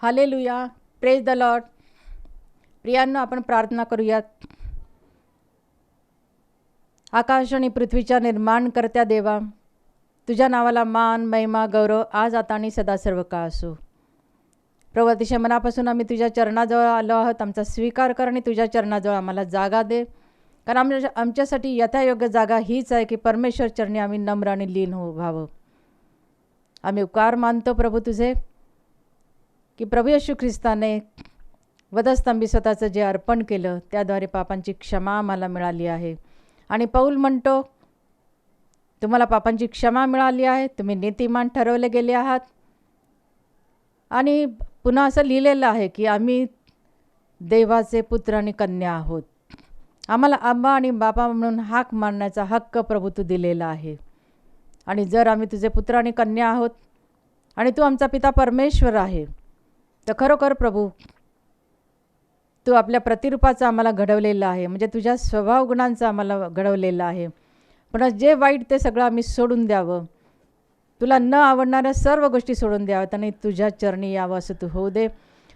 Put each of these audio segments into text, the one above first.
Hallelujah. Praise the Lord. प्रियांनो, आपण प्रार्थना करूयात. आकाश आणि पृथ्वीच्या निर्माणकर्त्या देवा, तुझ्या नावाला मान, महिमा, गौरव आज आता आणि सदा सर्व काळ असो. प्रभू, अतिशय मनापासून आम्ही तुझ्या चरणाजवळ आलो आहोत. आमचा स्वीकार कर आणि तुझ्या चरणाजवळ आम्हाला जागा दे. कारण आमच्यासाठी यथायोग्य जागा हीच आहे की परमेश्वर चरणी आम्ही नम्र आणि लीन व्हावं. आम्ही उपकार मानतो प्रभू तुझे की प्रभू येशू ख्रिस्ताने वधस्तंभी स्वतःचं जे अर्पण केलं त्याद्वारे पापांची क्षमा आम्हाला मिळाली आहे. आणि पौल म्हणतो, तुम्हाला पापांची क्षमा मिळाली आहे, तुम्ही नीतिमान ठरवले गेले आहात. आणि पुन्हा असं लिहिलेलं आहे की आम्ही देवाचे पुत्र आणि कन्या आहोत. आम्हाला आंबा आणि बाबा म्हणून हाक मारण्याचा हक्क प्रभू तू दिलेला आहे. आणि जर आम्ही तुझे पुत्र आणि कन्या आहोत आणि तू आमचा पिता परमेश्वर आहे, तर खरोखर प्रभू तू आपल्या प्रतिरूपाचं आम्हाला घडवलेलं आहे, म्हणजे तुझ्या स्वभाव गुणांचं आम्हाला घडवलेलं आहे. पण जे वाईट ते सगळं आम्ही सोडून द्यावं, तुला न आवडणाऱ्या सर्व गोष्टी सोडून द्याव्यात आणि तुझ्या चरणी यावं असं तू होऊ दे.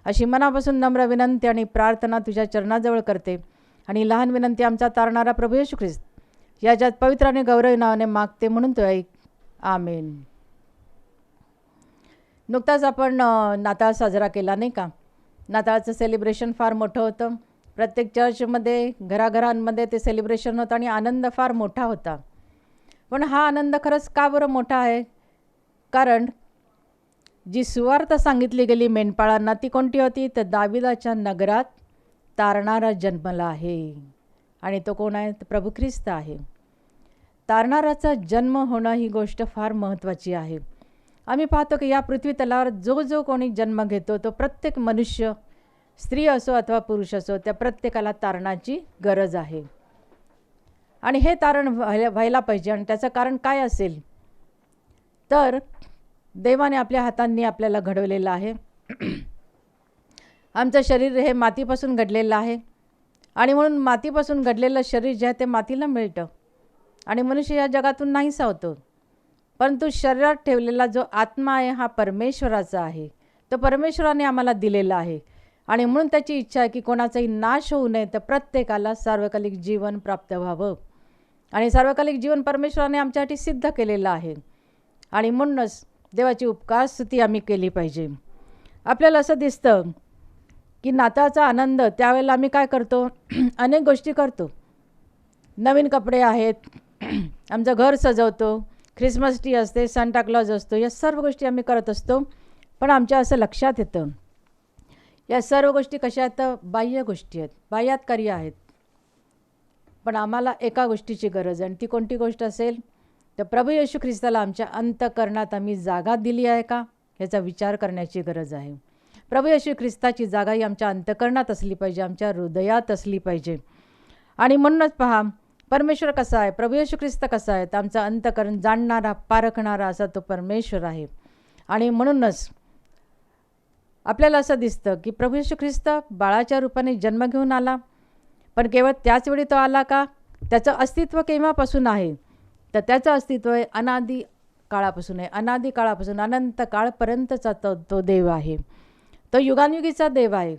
अशी मनापासून नम्र विनंती आणि प्रार्थना तुझ्या चरणाजवळ करते. आणि लहान विनंती आमचा तारणारा प्रभू येशू ख्रिस्त याच्यात पवित्र आणि गौरवी नावाने मागते, म्हणून तो ऐक. आमेन. नुकताच आपण नाताळ साजरा केला नाही का. नाताळचं सेलिब्रेशन फार मोठं होतं. प्रत्येक चर्चमध्ये घराघरांमध्ये ते सेलिब्रेशन होतं आणि आनंद फार मोठा होता. पण हा आनंद खरंच का बरं मोठा आहे? कारण जी सुवार्ता सांगितली गेली मेंढपाळांना ती कोणती होती? तर दाविदाच्या नगरात तारणारा जन्मला आहे. आणि तो कोण आहे? तर प्रभू ख्रिस्त आहे. तारणाराचा जन्म होणं ही गोष्ट फार महत्त्वाची आहे. आम्ही पाहतो की या पृथ्वी तलावर जो जो कोणी जन्म घेतो तो प्रत्येक मनुष्य, स्त्री असो अथवा पुरुष असो, त्या प्रत्येकाला तारणाची गरज आहे. आणि हे तारण व्हायला पाहिजे. आणि त्याचं कारण काय असेल? तर देवाने आपल्या हातांनी आपल्याला घडवलेलं आहे. आमचं शरीर हे मातीपासून घडलेलं आहे. आणि म्हणून मातीपासून घडलेलं शरीर जे आहे ते मातीला मिळतं आणि मनुष्य या जगातून नाहीसा होतो. परंतु शरीरात ठेवलेला जो आत्मा आहे हा परमेश्वराचा आहे. तो परमेश्वराने आम्हाला दिलेला आहे. आणि म्हणून त्याची इच्छा आहे की कोणाचाही नाश होऊ नये, तर प्रत्येकाला सार्वकालिक जीवन प्राप्त व्हावं. आणि सार्वकालिक जीवन परमेश्वराने आमच्यासाठी सिद्ध केलेलं आहे. आणि म्हणूनच देवाची उपकार स्तुती आम्ही केली पाहिजे. आपल्याला असं दिसतं की नाताळचा आनंद त्यावेळेला आम्ही काय करतो? अनेक गोष्टी करतो. नवीन कपडे आहेत, आमचं घर सजवतो, ख्रिसमस ट्री असते, सांता क्लॉज असतो, या सर्व गोष्टी आम्ही करत असतो. पण आमच्या असं लक्षात येतं या सर्व गोष्टी कशा आहेत? तर बाह्य गोष्टी आहेत, बाह्यात कार्य आहेत. पण आम्हाला एका गोष्टीची गरज आहे. आणि ती कोणती गोष्ट असेल? तर प्रभू येशू ख्रिस्ताला आमच्या अंतःकरणात आम्ही जागा दिली आहे का, ह्याचा विचार करण्याची गरज आहे. प्रभू येशू ख्रिस्ताची जागा ही आमच्या अंतःकरणात असली पाहिजे, आमच्या हृदयात असली पाहिजे. आणि म्हणूनच पहा, परमेश्वर कसा आहे, प्रभू येशू ख्रिस्त कसा आहे? तर आमचं अंतःकरण जाणणारा, पारखणारा असा तो परमेश्वर आहे. आणि म्हणूनच आपल्याला असं दिसतं की प्रभू येशू ख्रिस्त बाळाच्या रूपाने जन्म घेऊन आला. पण केवळ त्याच वेळी तो आला का? त्याचं अस्तित्व केव्हापासून आहे? तर त्याचं अस्तित्व आहे अनादी काळापासून आहे. अनादी काळापासून अनंत काळपर्यंतचा तो देव आहे. तो युगानयुगीचा देव आहे.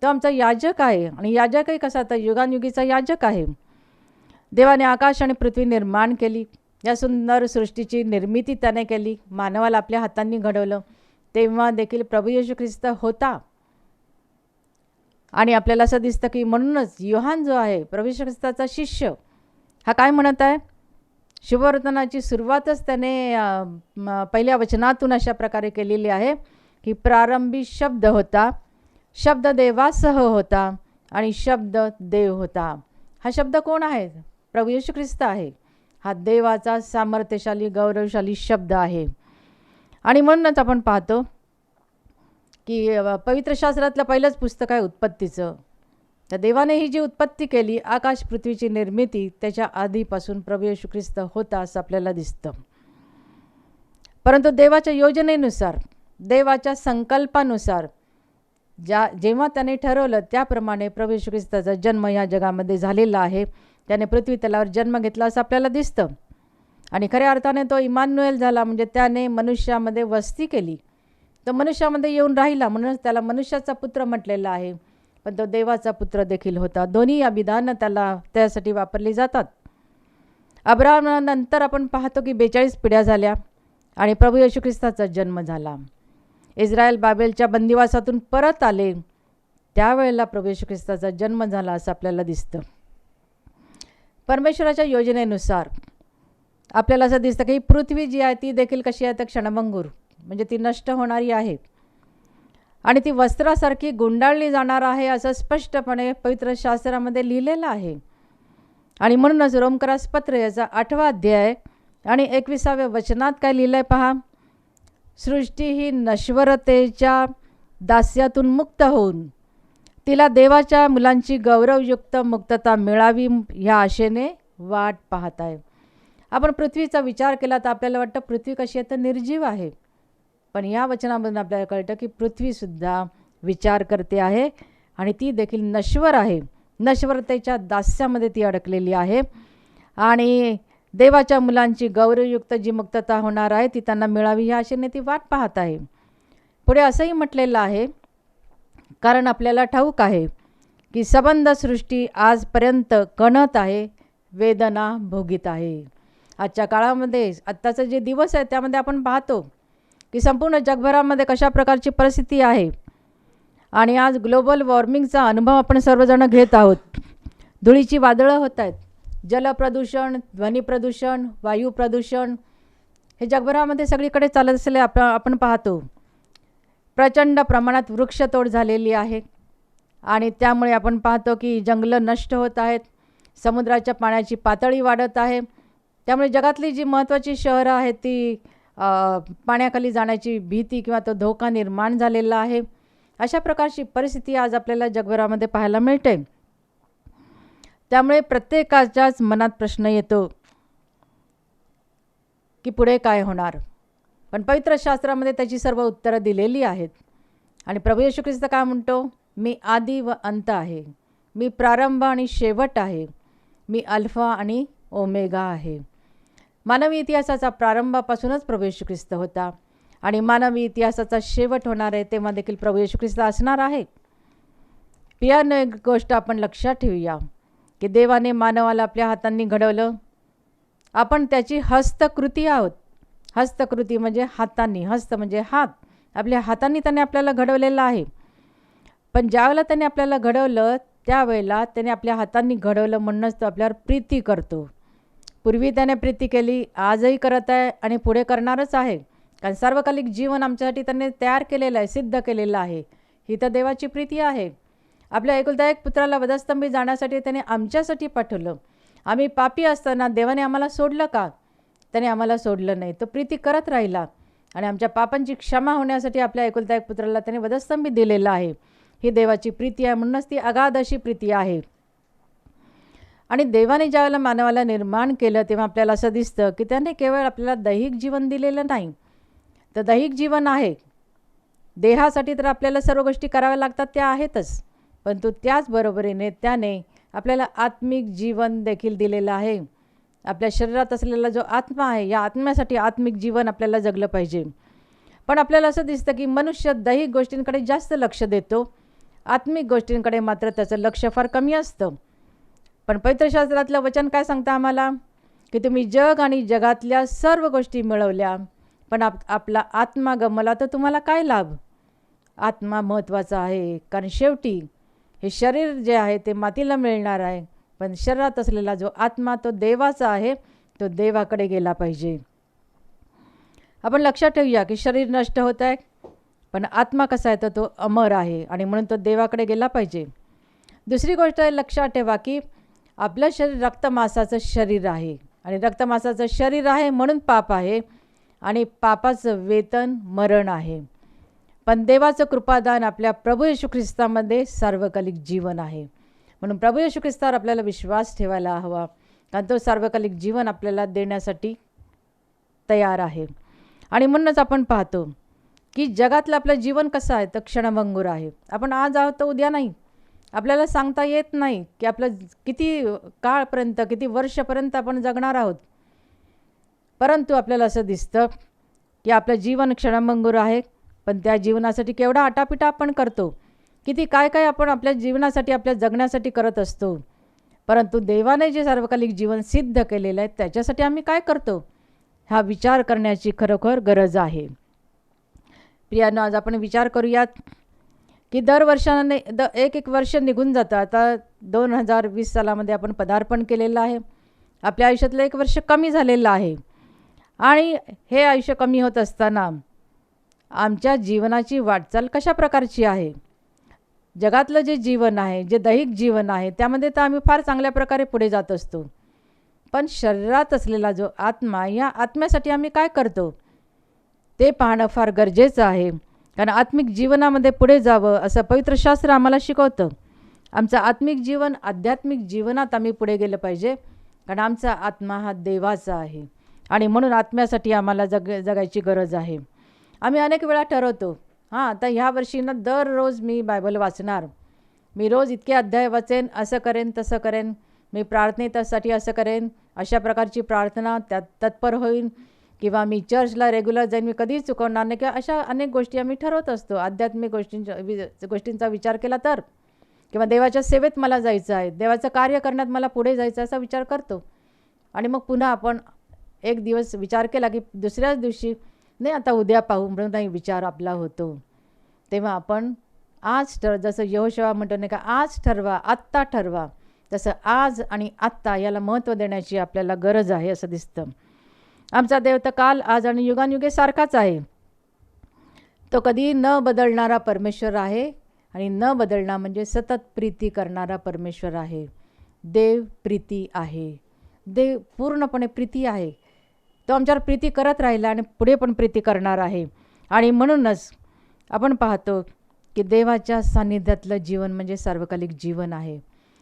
तो आमचा याजक आहे. आणि याजकही कसा? तर युगानयुगीचा याजक आहे. देवाने आकाश आणि पृथ्वी निर्माण केली. या सुंदर सृष्टीची निर्मिती त्याने केली. मानवाला आपल्या हातांनी घडवलं. तेव्हा देखील प्रभू येशू ख्रिस्त होता. आणि आपल्याला असं दिसतं की म्हणूनच योहान जो आहे प्रभू येशू ख्रिस्ताचा शिष्य, हा काय म्हणत आहे? शुभवर्तनाची सुरुवातच त्याने पहिल्या वचनातून अशा प्रकारे केलेली आहे की प्रारंभी शब्द होता, शब्द देवासह होता आणि शब्द देव होता. हा शब्द कोण आहे? प्रभू येशू ख्रिस्त आहे. हा देवाचा सामर्थ्यशाली, गौरवशाली शब्द आहे. आणि म्हणूनच आपण पाहतो की पवित्र शास्त्रातलं पहिलंच पुस्तक आहे उत्पत्तीचं. तर देवाने ही जी उत्पत्ती केली, आकाश पृथ्वीची निर्मिती, त्याच्या आधीपासून प्रभू येशू ख्रिस्त होता असं आपल्याला दिसतं. परंतु देवाच्या योजनेनुसार, देवाच्या संकल्पानुसार जेव्हा त्याने ठरवलं त्याप्रमाणे प्रभू येशू ख्रिस्ताचा जन्म या जगामध्ये झालेला आहे. त्याने पृथ्वी तलावर जन्म घेतला असं आपल्याला दिसतं. आणि खऱ्या अर्थाने तो इमानुएल झाला, म्हणजे त्याने मनुष्यामध्ये वस्ती केली. तो मनुष्यामध्ये येऊन राहिला, म्हणूनच त्याला मनुष्याचा पुत्र म्हटलेला आहे. पण तो देवाचा पुत्र देखील होता. दोन्ही अभिधानं त्यासाठी वापरली जातात. अब्राहमानंतर आपण पाहतो की 42 पिढ्या झाल्या आणि प्रभू येशू ख्रिस्ताचा जन्म झाला. इस्रायल बाबेलच्या बंदिवासातून परत आले, त्यावेळेला प्रभू येशू ख्रिस्ताचा जन्म झाला असं आपल्याला दिसतं. परमेश्वराच्या योजनेनुसार आपल्याला असं दिसतं की पृथ्वी जी आहे ती देखील कशी आहे तर क्षणभंगूर, म्हणजे ती नष्ट होणारी आहे आणि ती वस्त्रासारखी गुंडाळली जाणार आहे असं स्पष्टपणे पवित्र शास्त्रामध्ये लिहिलेलं आहे. आणि म्हणूनच रोमकरास पत्र याचा 8वा अध्याय आणि 21व्या वचनात काय लिहिलं आहे पहा. सृष्टी ही नश्वरतेच्या दास्यातून मुक्त होऊन तिला देवाच्या मुलांची गौरवयुक्त मुक्तता मिळावी ह्या आशेने वाट पाहत आहे. आपण पृथ्वीचा विचार केला तर आपल्याला वाटतं पृथ्वी कशी आहे तर निर्जीव आहे, पण या वचनामधून आपल्याला कळतं की पृथ्वीसुद्धा विचार करते आहे आणि ती देखील नश्वर आहे. नश्वरतेच्या दास्यामध्ये ती अडकलेली आहे आणि देवाच्या मुलांची गौरवयुक्त जी मुक्तता होणार आहे ती त्यांना मिळावी ह्या आशेने ती वाट पाहत आहे. पुढे असंही म्हटलेलं आहे, कारण आपल्याला ठाऊक आहे की सबंध सृष्टी आजपर्यंत कणत आहे, वेदना भोगीत आहे. आजच्या काळामध्ये आत्ताचे जे दिवस आहे त्यामध्ये आपण पाहतो की संपूर्ण जगभरामध्ये कशा प्रकारची परिस्थिती आहे आणि आज ग्लोबल वॉर्मिंगचा अनुभव आपण सर्वजण घेत आहोत. धुळीची वादळं होत आहेत, जलप्रदूषण, ध्वनी प्रदूषण, वायू प्रदूषण हे जगभरामध्ये सगळीकडे चालत असलेले आपण पाहतो. प्रचंड प्रमाणात वृक्षतोड झालेली आहे आणि त्यामुळे आपण पाहतो की जंगलं नष्ट होत आहेत, समुद्राच्या पाण्याची पातळी वाढत आहे. त्यामुळे जगातली जी महत्त्वाची शहरं आहेत ती पाण्याखाली जाण्याची भीती किंवा तो धोका निर्माण झालेला आहे. अशा प्रकारची परिस्थिती आज आपल्याला जगभरामध्ये पाहायला मिळते. त्यामुळे प्रत्येकाच्याच मनात प्रश्न येतो की पुढे काय होणार. पण पवित्र शास्त्रामध्ये त्याची सर्व उत्तरं दिलेली आहेत आणि प्रभू येशू ख्रिस्त काय म्हणतो, मी आदी व अंत आहे, मी प्रारंभ आणि शेवट आहे, मी अल्फा आणि ओमेगा आहे. मानवी इतिहासाचा प्रारंभापासूनच प्रभू येशू ख्रिस्त होता आणि मानवी इतिहासाचा शेवट होणार आहे तेव्हा देखील प्रभू येशू ख्रिस्त असणार आहे. पियानो एक गोष्ट आपण लक्षात ठेवूया की देवाने मानवाला आपल्या हातांनी घडवलं. आपण त्याची हस्तकृती आहोत. हस्तकृती म्हणजे हातांनी, हस्त म्हणजे हात, आपल्या हातांनी त्याने आपल्याला घडवलेलं आहे. पण ज्यावेळेला त्याने आपल्याला घडवलं त्यावेळेला त्याने आपल्या हातांनी घडवलं म्हणूनच तो आपल्यावर प्रीती करतो. पूर्वी त्याने प्रीती केली, आजही करत आहे आणि पुढे करणारच आहे, कारण सार्वकालिक जीवन आमच्यासाठी त्याने तयार केलेलं आहे, सिद्ध केलेलं आहे. ही तर देवाची प्रीती आहे. आपल्या एकुलता एक पुत्राला वधस्तंभी जाण्यासाठी त्याने आमच्यासाठी पाठवलं. आम्ही पापी असताना देवाने आम्हाला सोडलं का? त्याने आम्हाला सोडलं नाही. तो प्रीती करत राहिला आणि आमच्या पापांची क्षमा होण्यासाठी आपल्या एकुलता एक पुत्राला त्याने वधस्तंभी दिलेला आहे. ही देवाची प्रीती आहे, म्हणूनच ती अगाध अशी प्रीती आहे. आणि देवाने ज्यावेळेला मानवाला निर्माण केलं तेव्हा आपल्याला असं दिसतं की त्याने केवळ आपल्याला दैहिक जीवन दिलेलं नाही, तर दैहिक जीवन आहे. देहासाठी तर आपल्याला सर्व गोष्टी कराव्या लागतात, त्या आहेतच, परंतु त्याचबरोबरीने त्याने आपल्याला आत्मिक जीवन देखील दिलेलं आहे. आपल्या शरीरात असलेला जो आत्मा आहे या आत्म्यासाठी आत्मिक जीवन आपल्याला जगलं पाहिजे. पण आपल्याला असं दिसतं की मनुष्य दैहिक गोष्टींकडे जास्त लक्ष देतो, आत्मिक गोष्टींकडे मात्र त्याचं लक्ष फार कमी असतं. पण पवित्र शास्त्रातलं वचन काय सांगतं आम्हाला की तुम्ही जग आणि जगातल्या सर्व गोष्टी मिळवल्या पण आपला आत्मा गमावला तर तुम्हाला काय लाभ. आत्मा महत्त्वाचा आहे, कारण शेवटी हे शरीर जे आहे ते मातीला मिळणार आहे, पण शरीरात असलेला जो आत्मा तो देवाचा आहे, तो देवाकडे गेला पाहिजे. आपण लक्षात ठेवूया की शरीर नष्ट होत आहे पण आत्मा कसा आहे तर तो अमर आहे आणि म्हणून तो देवाकडे गेला पाहिजे. दुसरी गोष्ट लक्षात ठेवा की आपलं शरीर रक्तमांसाचं शरीर आहे आणि रक्तमांसाचं शरीर आहे म्हणून पाप आहे आणि पापाचं वेतन मरण आहे. पण देवाचं कृपादान आपल्या प्रभू येशू ख्रिस्तामध्ये सार्वकालिक जीवन आहे. म्हणून प्रभू येशू ख्रिस्तावर आपल्याला विश्वास ठेवायला हवा, कारण तो सार्वकालिक जीवन आपल्याला देण्यासाठी तयार आहे. आणि म्हणूनच आपण पाहतो की जगातलं आपलं जीवन कसं आहे तर क्षणभंगूर आहे. आपण आज आहोत तर उद्या नाही. आपल्याला सांगता येत नाही की आपलं किती काळपर्यंत, किती वर्षपर्यंत आपण जगणार आहोत. परंतु आपल्याला असं दिसतं की आपलं जीवन क्षणभंगूर आहे पण त्या जीवनासाठी केवढा आटापिटा आपण करतो, किती काय काय आपण आपल्या जीवनासाठी, आपल्या जगण्यासाठी करत असतो. परंतु देवाने जे सार्वकालिक जीवन सिद्ध केलेलं आहे त्याच्यासाठी आम्ही काय करतो, हा विचार करण्याची खरोखर गरज आहे. प्रियांनो, आज आपण विचार करूयात की दर वर्षाने एक वर्ष निघून जातं. आता 2020 सालामध्ये आपण पदार्पण केलेलं आहे. आपल्या आयुष्यातलं एक वर्ष कमी झालेलं आहे आणि हे आयुष्य कमी होत असताना आमच्या जीवनाची वाटचाल कशा प्रकारची आहे. जगातलं जे जीवन आहे, जे दैहिक जीवन आहे, त्यामध्ये तर आम्ही फार चांगल्या प्रकारे पुढे जात असतो. पण शरीरात असलेला जो आत्मा, या आत्म्यासाठी आम्ही काय करतो ते पाहणं फार गरजेचं आहे. कारण आत्मिक जीवनामध्ये पुढे जावं असं पवित्र शास्त्र आम्हाला शिकवतं. आमचं आत्मिक जीवन, आध्यात्मिक जीवनात आम्ही पुढे गेलं पाहिजे. कारण आमचा आत्मा हा देवाचा आहे आणि म्हणून आत्म्यासाठी आम्हाला जगायची गरज आहे. आम्ही अनेक वेळा ठरवतो, आता ह्या वर्षी ना दररोज मी बायबल वाचणार, मी रोज इतके अध्याय वाचेन, असं करेन तसं करेन, मी प्रार्थनेसाठी असं करेन, अशा प्रकारची प्रार्थना त्यात तत्पर होईन, किंवा मी चर्चला रेग्युलर जाईन, मी कधीच चुकवणार नाही, किंवा अशा अनेक गोष्टी आम्ही ठरवत असतो. आध्यात्मिक गोष्टींचा विचार केला तर, किंवा देवाच्या सेवेत मला जायचं आहे, देवाचं कार्य करण्यात मला पुढे जायचं असा विचार करतो. आणि मग पुन्हा आपण एक दिवस विचार केला की दुसऱ्याच दिवशी नाही, आता उद्या पाहू म्हणून नाही विचार आपला होतो. तेव्हा आपण आज जसं यहोशुआ म्हणतो नाही का, आज ठरवा, आत्ता ठरवा, तसं आज आणि आत्ता याला महत्त्व देण्याची आपल्याला गरज आहे असं दिसतं. आमचा देव तर काल, आज आणि युगानुयुगे सारखाच आहे. तो कधी न बदलणारा परमेश्वर आहे आणि न बदलणं म्हणजे सतत प्रीती करणारा परमेश्वर आहे. देव प्रीती आहे, देव पूर्णपणे प्रीती आहे. तो आमच्यावर प्रीती करत राहिला आणि पुढे पण प्रीती करणार आहे. आणि म्हणूनच आपण पाहतो की देवाच्या सान्निध्यातलं जीवन म्हणजे सार्वकालिक जीवन आहे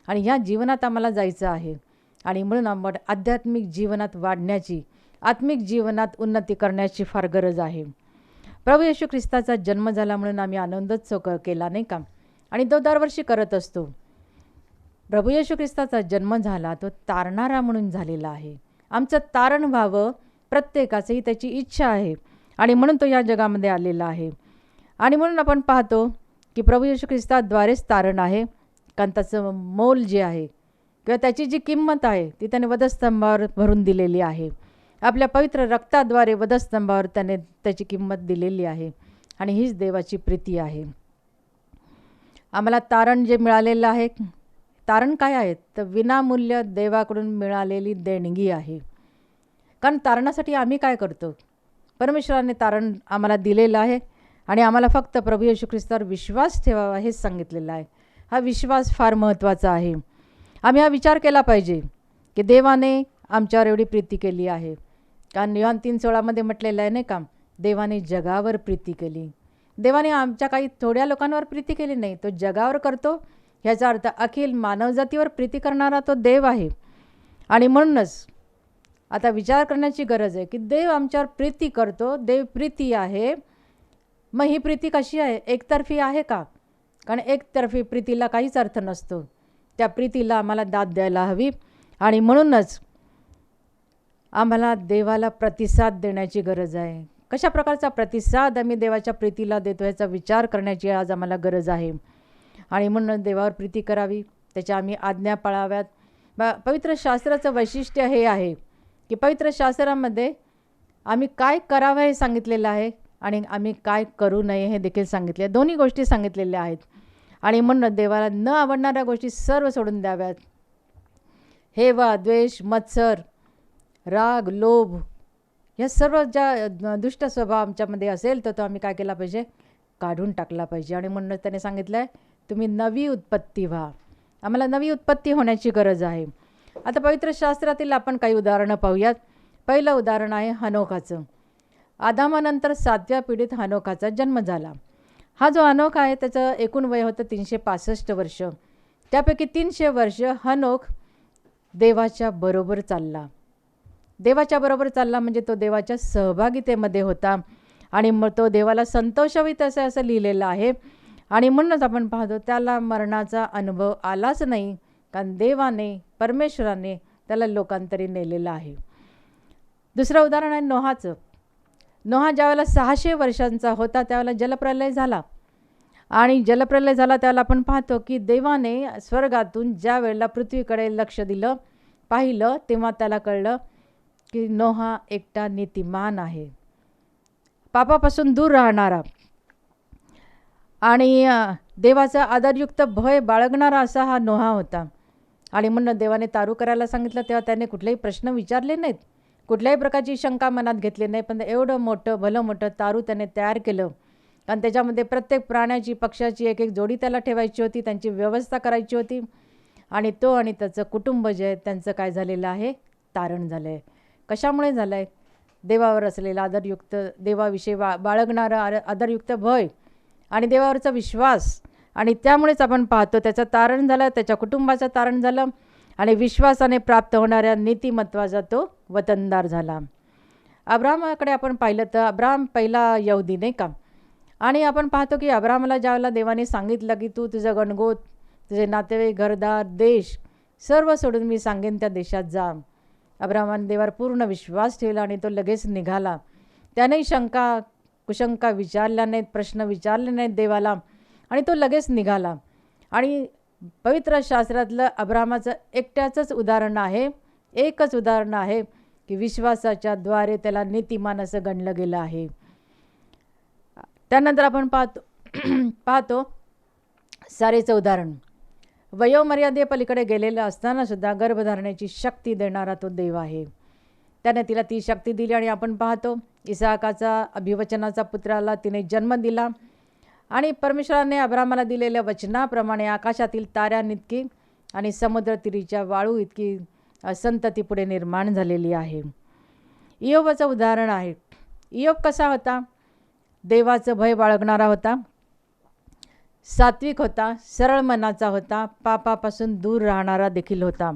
आणि ह्या जीवनात आम्हाला जायचं आहे. आणि म्हणून आपण आध्यात्मिक जीवनात वाढण्याची, आत्मिक जीवनात उन्नती करण्याची फार गरज आहे. प्रभू येशू ख्रिस्ताचा जन्म झाला म्हणून आम्ही आनंदोत्सव केला नाही का, आणि तो दरवर्षी करत असतो. प्रभू येशू ख्रिस्ताचा जन्म झाला, तो तारणारा म्हणून झालेला आहे. आमचं तारण व्हावं प्रत्येकाचंही त्याची इच्छा आहे आणि म्हणून तो या जगामध्ये आलेला आहे. आणि म्हणून आपण पाहतो की प्रभू येशू ख्रिस्ताद्वारेच तारण आहे. कारण त्याचं मोल जे आहे किंवा त्याची जी किंमत आहे ती त्याने वधस्तंभावर भरून दिलेली आहे. आपल्या पवित्र रक्ताद्वारे वधस्तंभावर त्याने त्याची किंमत दिलेली आहे आणि हीच देवाची प्रीती आहे. आम्हाला तारण जे मिळालेलं आहे, तारण काय आहे तर विनामूल्य देवाकडून मिळालेली देणगी आहे. कारण तारणासाठी आम्ही काय करतो, परमेश्वराने तारण आम्हाला दिलेलं आहे आणि आम्हाला फक्त प्रभू येशू ख्रिस्तावर विश्वास ठेवावा हेच सांगितलेलं आहे. हा विश्वास फार महत्त्वाचा आहे. आम्ही हा विचार केला पाहिजे की देवाने आमच्यावर एवढी प्रीती केली आहे. कारण योहान 3:16 म्हटलेलं आहे नाही का, देवाने जगावर प्रीती केली. देवाने आमच्या काही थोड्या लोकांवर प्रीती केली नाही, तो जगावर करतो. ह्याचा अर्थ अखिल मानवजातीवर प्रीती करणारा तो देव आहे. आणि म्हणूनच आता विचार करण्याची गरज आहे की देव आमच्यावर प्रीती करतो, देव प्रीती आहे. मग ही प्रीती कशी आहे, एकतर्फी आहे का? कारण एकतर्फी प्रीतीला काहीच अर्थ नसतो. त्या प्रीतीला आम्हाला दाद द्यायला हवी आणि म्हणूनच आम्हाला देवाला प्रतिसाद देण्याची गरज आहे. कशा प्रकारचा प्रतिसाद आम्ही देवाच्या प्रीतीला देतो याचा विचार करण्याची आज आम्हाला गरज आहे. आणि म्हणून देवावर प्रीती करावी, त्याच्या आम्ही आज्ञा पाळाव्यात. पवित्र शास्त्राचं वैशिष्ट्य हे आहे की पवित्र शास्त्रामध्ये आम्ही काय करावं हे सांगितलेलं आहे आणि आम्ही काय करू नये हे देखील सांगितले. दोन्ही गोष्टी सांगितलेल्या आहेत. आणि म्हणून देवाला न आवडणाऱ्या गोष्टी सर्व सोडून द्याव्यात. हेवा, द्वेष, मत्सर, राग, लोभ, या सर्व ज्या दुष्ट स्वभाव आमच्यामध्ये असेल तर तो आम्ही काय केला पाहिजे, काढून टाकला पाहिजे. आणि म्हणून त्याने सांगितलं आहे तुम्ही नवी उत्पत्ती व्हा. आम्हाला नवी उत्पत्ती होण्याची गरज आहे. आता पवित्र शास्त्रातील आपण काही उदाहरणं पाहूयात. पहिलं उदाहरण आहे हनोखाचं. आदामानंतर 7व्या पिढीत हनोखाचा जन्म झाला. हा जो हनोख आहे त्याचं एकूण वय होतं 365 वर्ष. त्यापैकी 300 वर्ष हनोख देवाच्या बरोबर चालला. देवाच्या बरोबर चालला म्हणजे तो देवाच्या सहभागितेमध्ये होता आणि मग तो देवाला संतोषवित असं लिहिलेलं आहे. आणि म्हणूनच आपण पाहतो त्याला मरणाचा अनुभव आलाच नाही, कारण देवाने, परमेश्वराने त्याला लोकांतरी नेलेलं आहे. दुसरं उदाहरण आहे नोहाचं. नोहा ज्यावेळेला 600 वर्षांचा होता त्यावेळेला जलप्रलय झाला. आणि जलप्रलय झाला त्यावेळेला आपण पाहतो की देवाने स्वर्गातून ज्या वेळेला पृथ्वीकडे लक्ष दिलं, पाहिलं, तेव्हा त्याला कळलं की नोहा एकटा नीतिमान आहे, पापापासून दूर राहणारा आणि देवाचा आदरयुक्त भय बाळगणारा असा हा नोहा होता. आणि म्हणून देवाने तारू करायला सांगितलं तेव्हा त्याने कुठलेही प्रश्न विचारले नाहीत, कुठल्याही प्रकारची शंका मनात घेतली नाही. पण एवढं मोठं भलं मोठं तारू त्याने तयार केलं आणि त्याच्यामध्ये प्रत्येक प्राण्याची पक्ष्याची एक एक जोडी त्याला ठेवायची होती, त्यांची व्यवस्था करायची होती. आणि तो आणि त्याचं कुटुंब जे आहे त्यांचं काय झालेलं आहे, तारण झालं आहे. कशामुळे झालं आहे? देवावर असलेला आदरयुक्त, देवाविषयी बाळगणारं आदरयुक्त भय आणि देवावरचा विश्वास. आणि त्यामुळेच आपण पाहतो त्याचं तारण झालं, त्याच्या कुटुंबाचं तारण झालं आणि विश्वासाने प्राप्त होणाऱ्या नीतिमत्वाचा तो वतनदार झाला. अब्राहमाकडे आपण पाहिलं तर अब्राहम पहिला यहुदी नाही का. आणि आपण पाहतो की अब्राहमाला ज्यावेळेला देवाने सांगितलं की तू तुझं गणगोत, तुझे नातेवाईक, घरदार, देश सर्व सोडून मी सांगेन त्या देशात जा. अब्राहमाने देवावर पूर्ण विश्वास ठेवला आणि तो लगेच निघाला. त्यानेही शंका कुशंका विचारल्या नाहीत, प्रश्न विचारले नाहीत देवाला आणि तो लगेच निघाला. आणि पवित्र शास्त्रातलं अब्राहमाचं एकट्याचंच उदाहरण आहे, एकच उदाहरण आहे की विश्वासाच्या द्वारे त्याला नीतिमान असं गणलं गेलं आहे. त्यानंतर आपण पाहतो सारेचं उदाहरण. वयोमर्यादेपलीकडे गेलेलं असतानासुद्धा गर्भधारण्याची शक्ती देणारा तो देव आहे. त्याने तिला ती शक्ती दिली आणि आपण पाहतो इसाकाचा अभिवचनाचा पुत्राला तिने जन्म दिला. आणि परमेश्वराने अब्राहमाला दिलेल्या वचनाप्रमाणे आकाशातील ताऱ्यांइतकी आणि समुद्रतीरीच्या वाळू इतकी संतती पुढे निर्माण झालेली आहे. इयोबाचं उदाहरण आहे. इयोब कसा होता? देवाचं भय बाळगणारा होता, सात्विक होता, सरळ मनाचा होता, पापापासून दूर राहणारा देखील होता.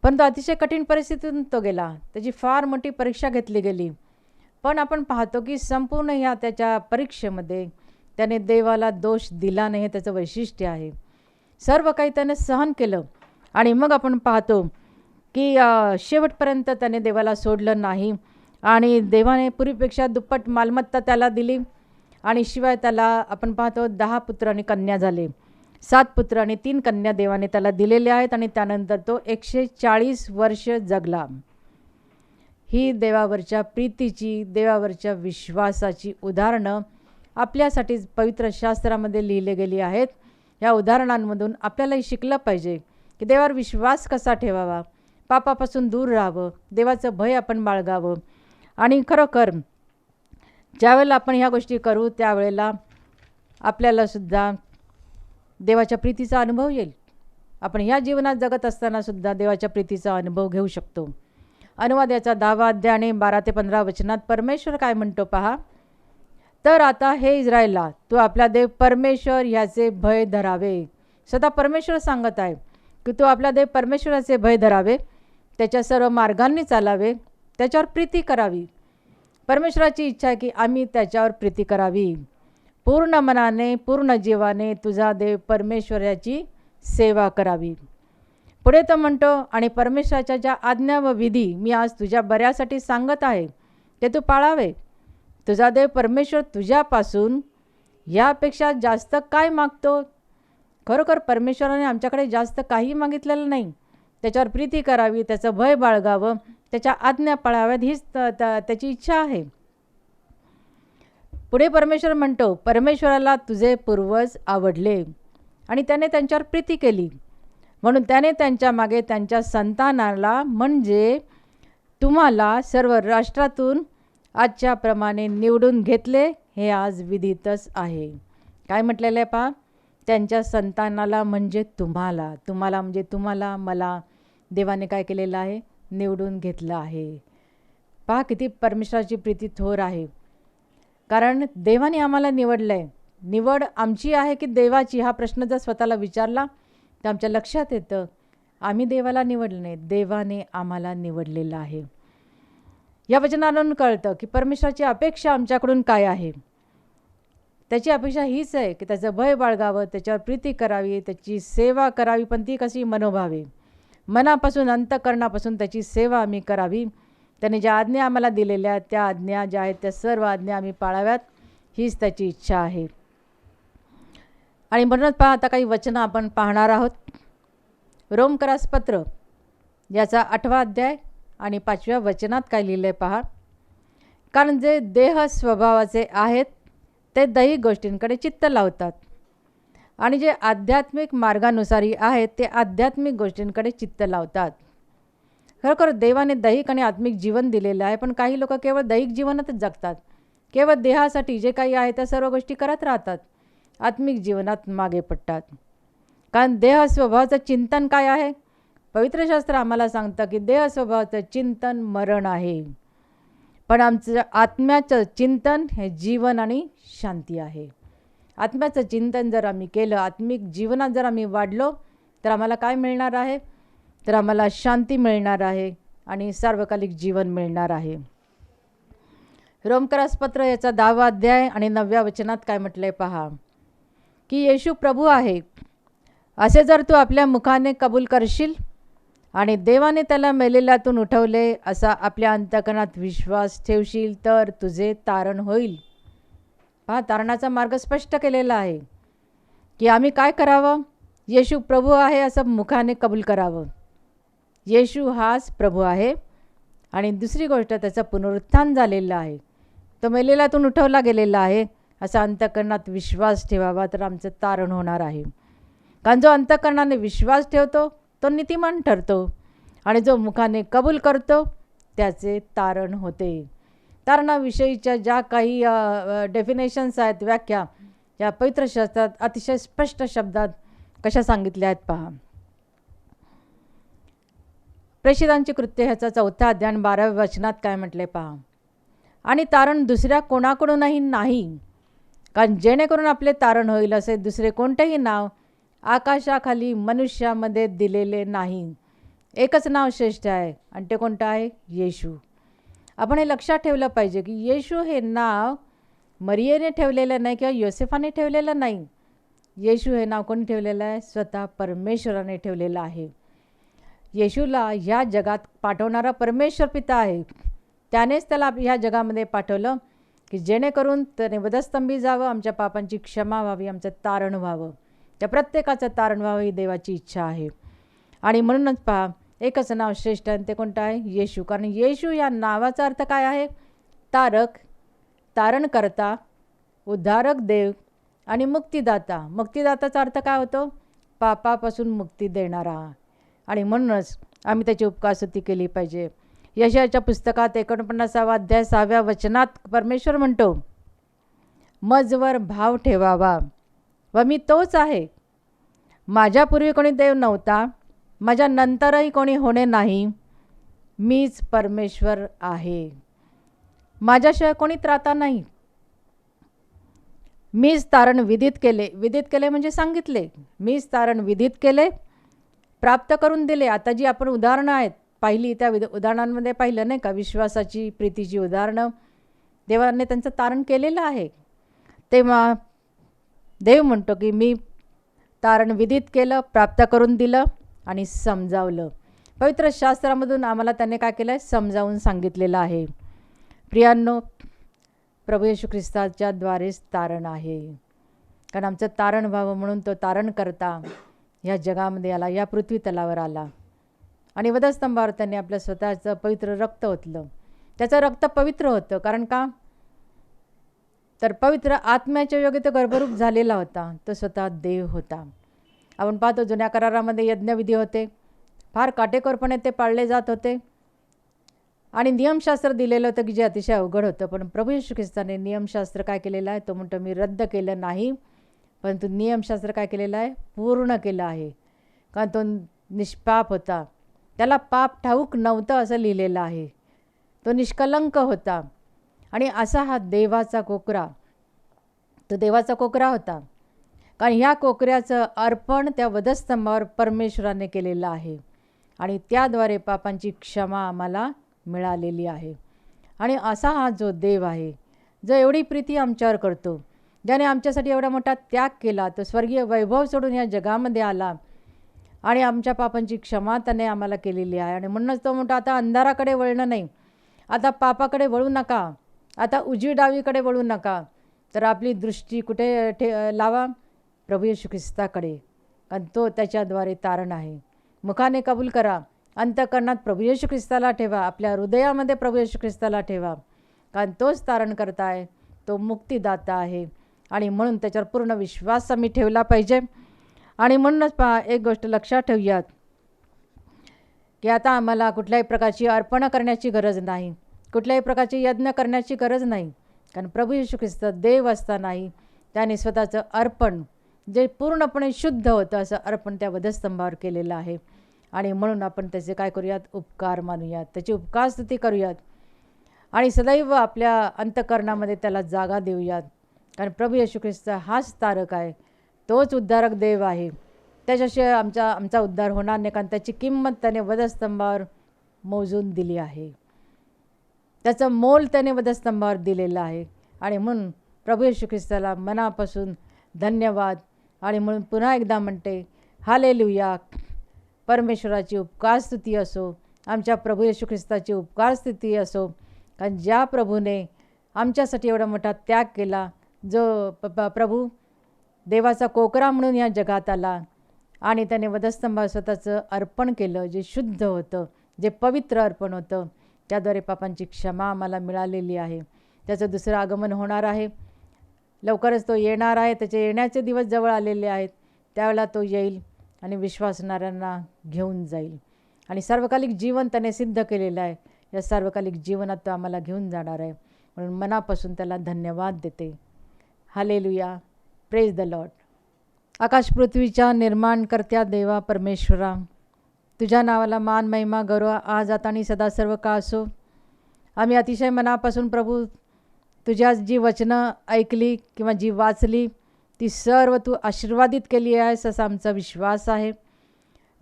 पण तो अतिशय कठीण परिस्थितीतून तो गेला, त्याची फार मोठी परीक्षा घेतली गेली. पण आपण पाहतो की संपूर्ण ह्या त्याच्या परीक्षेमध्ये त्याने देवाला दोष दिला नाही, हे त्याचं वैशिष्ट्य आहे. सर्व काही त्याने सहन केलं आणि मग आपण पाहतो की शेवटपर्यंत त्याने देवाला सोडलं नाही आणि देवाने पूर्वीपेक्षा दुप्पट मालमत्ता त्याला दिली. आणि शिवाय त्याला आपण पाहतो 10 पुत्र आणि कन्या झाले, 7 पुत्र आणि 3 कन्या देवाने त्याला दिलेले आहेत. आणि त्यानंतर तो 140 वर्ष जगला. ही देवावरच्या प्रीतीची, देवावरच्या विश्वासाची उदाहरणं आपल्यासाठी पवित्र शास्त्रामध्ये लिहिले गेली आहेत. या उदाहरणांमधून आपल्यालाही शिकलं पाहिजे की देवावर विश्वास कसा ठेवावा, पापापासून दूर राहावं, देवाचं भय आपण बाळगावं. आणि खरोखर ज्यावेळेला आपण ह्या गोष्टी करू त्यावेळेला आपल्यालासुद्धा देवाच्या प्रीतीचा अनुभव येईल. आपण ह्या जीवनात जगत असतानासुद्धा देवाच्या प्रीतीचा अनुभव घेऊ शकतो. अनुवाद याचा 10वा अध्याय आणि 12 ते 15 वचनात परमेश्वर काय म्हणतो पहा. तर आता हे इस्रायला, तू आपला देव परमेश्वर ह्याचे भय धरावे. स्वतः परमेश्वर सांगत आहे की तू आपला देव परमेश्वराचे भय धरावे, त्याच्या सर्व मार्गांनी चालावे, त्याच्यावर प्रीती करावी. परमेश्वराची इच्छा आहे की आम्ही त्याच्यावर प्रीती करावी. पूर्ण मनाने, पूर्ण जीवाने तुझा देव परमेश्वराची सेवा करावी. पुढे तो म्हणतो, आणि परमेश्वराच्या ज्या आज्ञा व विधी मी आज तुझ्या बऱ्यासाठी सांगत आहे ते तू पाळावे. तुझा देव परमेश्वर तुझ्यापासून यापेक्षा जास्त काय मागतो? खरोखर परमेश्वराने आमच्याकडे जास्त काही मागितलेलं नाही. त्याच्यावर प्रीती करावी, त्याचं भय बाळगावं, त्याच्या आज्ञा पाळाव्यात, हीच त्याची इच्छा आहे. पुढे परमेश्वर म्हणतो, परमेश्वराला तुझे पूर्वज आवडले आणि त्याने त्यांच्यावर प्रीती केली, म्हणून त्याने त्यांच्या मागे त्यांच्या संतानाला म्हणजे तुम्हाला सर्व राष्ट्रातून आजच्या प्रमाणे निवडून घेतले. हे आज विदितच आहे. काय म्हटलेलं आहे पहा, त्यांच्या संतानाला म्हणजे तुम्हाला, तुम्हाला म्हणजे तुम्हाला, मला देवाने काय केलेलं आहे, निवडून घेतलं आहे. पहा किती परमेश्वराची प्रीती थोर आहे. कारण देवाने आम्हाला निवडलं आहे. निवड आमची आहे की देवाची, हा प्रश्न जर स्वतःला विचारला तर आमच्या लक्षात येतं आम्ही देवाला निवडलं नाही, देवाने आम्हाला निवडलेलं आहे. या वचनातून कळतं की परमेश्वराची अपेक्षा आमच्याकडून काय आहे. त्याची अपेक्षा हीच आहे की त्याचं भय बाळगावं, त्याच्यावर प्रीती करावी, त्याची सेवा करावी. पण ती कशी? मनोभावे, मनापासून, अंतःकरणापासून त्याची सेवा आम्ही करावी. त्याने ज्या आज्ञा आम्हाला दिलेल्या आहेत त्या आज्ञा ज्या आहेत त्या सर्व आज्ञा आम्ही पाळाव्यात, हीच त्याची इच्छा आहे. आणि म्हणूनच पहा, आता काही वचनं आपण पाहणार आहोत. रोमकरास पत्र याचा 8वा अध्याय आणि 5व्या वचनात काय लिहिलं आहे पहा. कारण जे देह स्वभावाचे आहेत ते दैहिक गोष्टींकडे चित्त लावतात, आणि जे आध्यात्मिक मार्गानुसारी आहेत ते आध्यात्मिक गोष्टींकडे चित्त लावतात. खरोखर देवाने दैहिक आणि आत्मिक जीवन दिलेलं आहे, पण काही लोक केवळ दैहिक जीवनातच जगतात. केवळ देहासाठी जे काही आहे त्या सर्व गोष्टी करत राहतात, आत्मिक जीवनात मागे पडतात. कारण देह स्वभावाचं चिंतन काय आहे? पवित्र शास्त्र आम्हाला सांगतं की देह स्वभावाचं चिंतन मरण आहे, पण आमचं आत्म्याचं चिंतन हे जीवन आणि शांती आहे. आत्म्याचं चिंतन जर आम्ही केलं, आत्मिक जीवनात जर आम्ही वाढलो, तर आम्हाला काय मिळणार आहे? तर आम्हाला शांती मिळणार आहे आणि सार्वकालिक जीवन मिळणार आहे. रोमकरास पत्र याचा 10वा अध्याय आणि 9व्या वचनात काय म्हटलंय पहा, की येशू प्रभू आहे असे जर तू आपल्या मुखाने कबूल करशील आणि देवाने त्याला मेलेल्यातून उठवले असा आपल्या अंतःकरणात विश्वास ठेवशील, तर तुझे तारण होईल. पहा, तारणाचा मार्ग स्पष्ट केलेला आहे की आम्ही काय करावं? येशू प्रभू आहे असं मुखाने कबूल करावं. येशू हाच प्रभू आहे. आणि दुसरी गोष्ट, त्याचं पुनरुत्थान झालेलं आहे, तो मेलेल्यातून उठवला गेलेला आहे असा अंतःकरणात विश्वास ठेवावा, तर आमचं तारण होणार आहे. कारण जो अंतःकरणाने विश्वास ठेवतो तो नीतिमान ठरतो, आणि जो मुखाने कबूल करतो त्याचे तारण होते. तारणाविषयीच्या ज्या काही डेफिनेशन्स आहेत, व्याख्या, या पवित्र शास्त्रात अतिशय स्पष्ट शब्दात कशा सांगितल्या आहेत पहा. प्रेषितांची कृत्य ह्याचा 4था अध्याय 12व्या वचनात काय म्हटले पहा. आणि तारण दुसऱ्या कोणाकडूनही नाही, कारण जेणेकरून आपले तारण होईल असे दुसरे कोणतेही नाव आकाशाखाली मनुष्यामध्ये दिलेले नाही. एकच नाव श्रेष्ठ आहे, आणि ते कोणतं आहे? येशू. आपण हे लक्षात ठेवलं पाहिजे की येशू हे नाव मरियेने ठेवलेलं नाही किंवा योसेफाने ठेवलेलं नाही. येशू हे नाव कोणी ठेवलेलं आहे? स्वतः परमेश्वराने ठेवलेलं आहे. येशूला ह्या जगात पाठवणारा परमेश्वर पिता आहे. त्यानेच त्याला ह्या जगामध्ये पाठवलं की जेणेकरून त्याने वधस्तंभी जावं, आमच्या पापांची क्षमा व्हावी, आमचं तारण व्हावं. त्या प्रत्येकाचं तारण व्हावं ही देवाची इच्छा आहे. आणि म्हणूनच पहा, एकच नाव श्रेष्ठ आहे, ते कोणतं आहे? येशू. कारण येशू या नावाचा अर्थ काय आहे? तारक, तारणकर्ता, उद्धारक देव आणि मुक्तिदाता. मुक्तिदाताचा अर्थ काय होतो? पापापासून मुक्ती देणारा. आणि म्हणूनच आम्ही त्याची उपकारस्तुती केली पाहिजे. यशायाच्या पुस्तकात 49वा अध्याय 6व्या वचनात परमेश्वर म्हणतो, मजवर भाव ठेवावा व मी तोच आहे. माझ्यापूर्वी कोणी देव नव्हता, माझ्या नंतरही कोणी होणे नाही. मीच परमेश्वर आहे, माझ्याशिवाय कोणी त्राता नाही. मीच तारण विदित केले. विदित केले म्हणजे सांगितले. मीच तारण विदित केले, प्राप्त करून दिले. आता जी आपण उदाहरणं आहेत पाहिली, त्या उदाहरणांमध्ये पाहिलं नाही का, विश्वासाची, प्रीतीची उदाहरणं देवाने त्यांचं तारण केलेलं आहे. तेव्हा देव म्हणतो की मी तारण विदित केलं, प्राप्त करून दिलं आणि समजावलं. पवित्र शास्त्रामधून आम्हाला त्याने काय केलं आहे? समजावून सांगितलेलं आहे. प्रियांनो, प्रभू येशू ख्रिस्ताच्या द्वारेच तारण आहे. कारण आमचं तारण व्हावं म्हणून तो तारण करता ह्या जगामध्ये आला, या पृथ्वी तलावर आला, आणि वधस्तंभावर त्यांनी आपलं स्वतःचं पवित्र रक्त ओतलं. त्याचं रक्त पवित्र होतं. कारण का? तर पवित्र आत्म्याच्या योगे तो गर्भरूप झालेला होता. तो स्वतः देव होता. आपण पाहतो जुन्या करारामध्ये यज्ञविधी होते, फार काटेकोरपणे ते पाळले जात होते, आणि नियमशास्त्र दिलेलं होतं की जे अतिशय अवघड होतं. पण प्रभू येशू ख्रिस्ताने नियमशास्त्र काय केलेलं आहे? तो म्हणतो मी रद्द केलं नाही, परंतु नियमशास्त्र काय केलेलं आहे? पूर्ण केलं आहे. कारण तो निष्पाप होता, त्याला पाप ठाऊक नव्हतं असं लिहिलेलं आहे. तो निष्कलंक होता, आणि असा हा देवाचा कोकरा, तो देवाचा कोकरा होता. कारण ह्या कोकऱ्याचं अर्पण त्या वधस्तंभावर परमेश्वराने केलेलं आहे, आणि त्याद्वारे पापांची क्षमा आम्हाला मिळालेली आहे. आणि असा हा जो देव आहे, जो एवढी प्रीती आमच्यावर करतो, ज्याने आमच्यासाठी एवढा मोठा त्याग केला, तो स्वर्गीय वैभव सोडून या जगामध्ये आला, आणि आमच्या पापांची क्षमा त्याने आम्हाला केलेली आहे. आणि म्हणूनच तो म्हणतो आता अंधाराकडे वळणं नाही, आता पापाकडे वळू नका, आता उजवी डावीकडे वळू नका, तर आपली दृष्टी कुठे लावा? प्रभू येशू ख्रिस्ताकडे, कारण तो त्याच्याद्वारे तारण आहे. मुखाने कबूल करा, अंतःकरणात प्रभू येशू ख्रिस्ताला ठेवा, आपल्या हृदयामध्ये प्रभू येशू ख्रिस्ताला ठेवा, कारण तोच तारण करता आहे, तो मुक्तिदाता आहे. आणि म्हणून त्याच्यावर पूर्ण विश्वास आम्ही ठेवला पाहिजे. आणि म्हणूनच पहा, एक गोष्ट लक्षात ठेवूयात की आता आम्हाला कुठल्याही प्रकारची अर्पणं करण्याची गरज नाही, कुठल्याही प्रकारचे यज्ञ करण्याची गरज नाही, कारण प्रभू येशू ख्रिस्त देव असतानाही त्याने स्वतःचं अर्पण जे पूर्णपणे शुद्ध होतं असं अर्पण त्या वधस्तंभावर केलेलं आहे. आणि म्हणून आपण त्याचे काय करूयात? उपकार मानूयात, त्याची उपकारस्तुती करूयात आणि सदैव आपल्या अंतःकरणामध्ये त्याला जागा देऊयात, कारण प्रभू येशू ख्रिस्त हाच तारक आहे, तोच उद्धारक देव आहे. त्याच्याशिवाय आमचा उद्धार होणार नाही, कारण त्याची किंमत त्याने वधस्तंभावर मोजून दिली आहे, त्याचं मोल त्याने वधस्तंभावर दिलेलं आहे. आणि म्हणून प्रभू येशू ख्रिस्ताला मनापासून धन्यवाद. आणि म्हणून पुन्हा एकदा म्हणते, हालेलुया. परमेश्वराची उपकारस्तुती असो, आमच्या प्रभू येशू ख्रिस्ताची उपकारस्तुती असो, कारण ज्या प्रभूने आमच्यासाठी एवढा मोठा त्याग केला, जो प्रभू देवाचा कोकरा म्हणून या जगात आला आणि त्याने वधस्तंभावर स्वतःचं अर्पण केलं, जे शुद्ध होतं, जे पवित्र अर्पण होतं, त्याद्वारे पापांची क्षमा आम्हाला मिळालेली आहे. त्याचं दुसरं आगमन होणार आहे, लवकरच तो येणार आहे, त्याचे येण्याचे दिवस जवळ आलेले आहेत. त्यावेळेला तो येईल आणि विश्वासणाऱ्यांना घेऊन जाईल आणि सार्वकालिक जीवन त्याने सिद्ध केलेलं आहे. या सार्वकालिक जीवनात तो आम्हाला घेऊन जाणार आहे. म्हणून मनापासून त्याला धन्यवाद देते. हालेलुया. Praise the Lord. आकाश पृथ्वीच्या निर्माणकर्त्या देवा परमेश्वरा, तुझ्या नावाला मान, महिमा, गौरव आज आता आणि सदा सर्व का असो. आम्ही अतिशय मनापासून प्रभू तुझ्या जी वचनं ऐकली किंवा जी वाचली ती सर्व तू आशीर्वादित केली आहेस असा आमचा विश्वास आहे.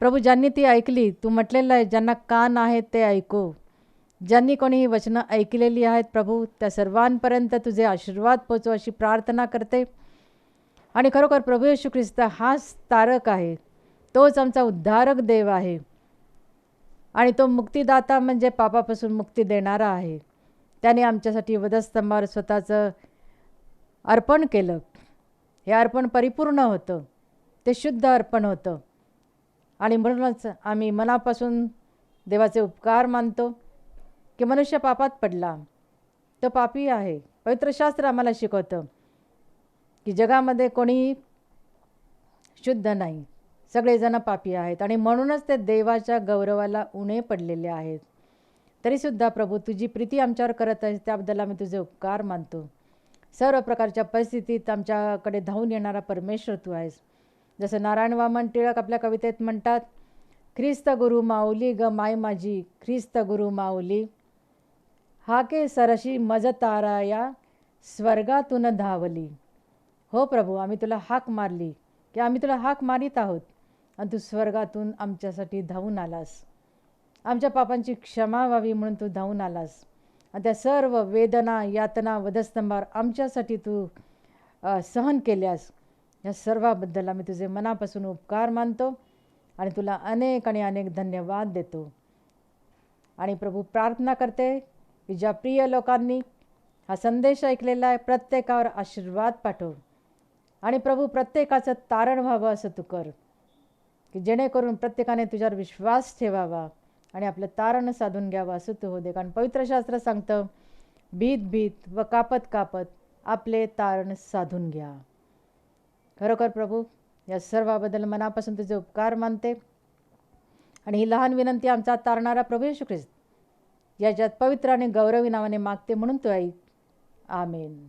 प्रभू, ज्यांनी ती ऐकली, तू म्हटलेलं आहे ज्यांना कान आहेत ते ऐको. ज्यांनी कोणी ही वचनं ऐकलेली आहेत प्रभू, त्या सर्वांपर्यंत तुझे आशीर्वाद पोचव अशी प्रार्थना करते. आणि खरोखर प्रभू येशू ख्रिस्त हाच तारक आहे, तोच आमचा उद्धारक देव आहे आणि तो मुक्तिदाता म्हणजे पापापासून मुक्ती देणारा आहे. त्याने आमच्यासाठी वधस्तंभावर स्वतःचं अर्पण केलं. हे अर्पण परिपूर्ण होतं, ते शुद्ध अर्पण होतं. आणि म्हणूनच आम्ही मनापासून देवाचे उपकार मानतो की मनुष्य पापात पडला, तो पापी आहे. पवित्र शास्त्र आम्हाला शिकवतं की जगामध्ये कोणी शुद्ध नाही, सगळेजण पापी आहेत आणि म्हणूनच ते देवाच्या गौरवाला उणे पडलेले आहेत. तरीसुद्धा प्रभू तुझी प्रीती आमच्यावर करत आहेस, त्याबद्दल आम्ही तुझे उपकार मानतो. सर्व प्रकारच्या परिस्थितीत आमच्याकडे धावून येणारा परमेश्वर तू आहेस. जसं नारायण वामन टिळक आपल्या कवितेत म्हणतात, ख्रिस्त गुरु माऊली ग माय माझी, ख्रिस्त गुरु माऊली हाके सरशी मज ताराया स्वर्गातून धावली. हो प्रभू, आम्ही तुला हाक मारली की आम्ही तुला हाक मारित आहोत आणि तू स्वर्गातून आमच्यासाठी धावून आलास. आमच्या पापांची क्षमा व्हावी म्हणून तू धावून आलास आणि त्या सर्व वेदना, यातना, वधस्तंभावर आमच्यासाठी तू सहन केल्यास. या सर्वाबद्दल आम्ही तुझे मनापासून उपकार मानतो आणि तुला अनेक आणि अनेक धन्यवाद देतो. आणि प्रभू, प्रार्थना करते की ज्या प्रिय लोकांनी हा संदेश ऐकलेला आहे प्रत्येकावर आशीर्वाद पाठव आणि प्रभू प्रत्येकाचं तारण व्हावं असं तू कर, की जेणेकरून प्रत्येकाने तुझ्यावर विश्वास ठेवावा आणि आपलं तारण साधून घ्यावं असं तू हो दे. कारण पवित्र शास्त्र सांगतं, भीत भीत व कापत कापत आपले तारण साधून घ्या. खरोखर प्रभू, या सर्वाबद्दल मनापासून तुझे उपकार मानते आणि ही लहान विनंती आमचा तारणारा प्रभू येशू ख्रिस्त याच्यात पवित्र आणि गौरवी नावाने मागते म्हणून तू ऐक. आमेन.